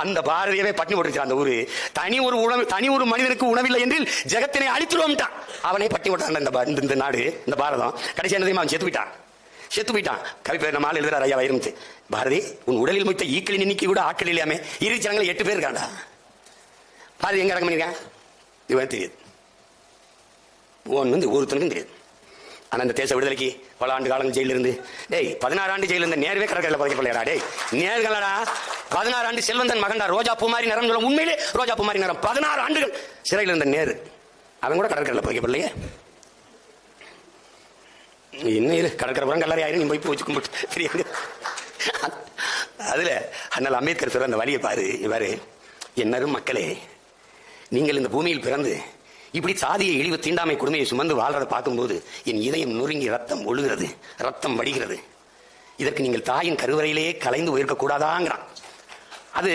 அந்த பாரதியவே பட்டினி போட்டுருச்சு அந்த ஊரு. தனி ஒரு மனிதனுக்கு உணவில்லை என்றில் ஜெகத்தினை அழித்துருவோம்ட்டான். அவனே பட்டினி போட்டான் இந்த நாடு, இந்த பாரதம். கடைசி என்னதையும் அவன் செத்து போயிட்டான். கவி நம்ம ஆள் எழுதுறாரு ஐயா வைரமுத்து. பாரதி, உன் உடலில் மொத்த ஈக்களின் எண்ணிக்கை கூட ஆட்கள் இல்லையாமே. இருச்சனங்களை 8 பேர் இருக்காண்டா. பாரதி எங்க இறங்க பண்ணிருக்கான் இவன் தெரியாது, ஒருத்தனுக்கும் தெரியாது. ஆனா இந்த தேச விடுதலைக்கு பல ஆண்டு காலம் ஜெயில இருந்து 16 ஆண்டு ஜெயில இருந்த நேர்வே கடற்கரையில் பதைக்கப்படா. நேர்களடா 16 ஆண்டு செல்வந்தன் மகன்டா. ரோஜா பூமாரி நிறம் சொல்ல, உண்மையிலே ரோஜா பூமாரி நிறம். 16 ஆண்டுகள் சிறையில் இருந்த நேரு, அவன் கூட கடற்கரையில் பதைக்கப்படலையே. இன்னும் கடற்கரை புறம் கல்லறை ஆயிரம் நீ போய் வச்சு கும்பிட்டு தெரியாது. அதுல அண்ணல் அம்பேத்கர் சொல்ற அந்த வழியை பாரு. என்னரும் மக்களே, நீங்கள் இந்த பூமியில் பிறந்து இப்படி சாதியை இழிவு தீண்டாமை கொடுமையை சுமந்து வாழ்றதை பார்க்கும்போது என் இதயம் நொறுங்கி ரத்தம் ஒழுகிறது, ரத்தம் வடிகிறது. இதற்கு நீங்கள் தாயின் கருவறையிலேயே கலைந்து உயிர்க்க கூடாதாங்கிறான்.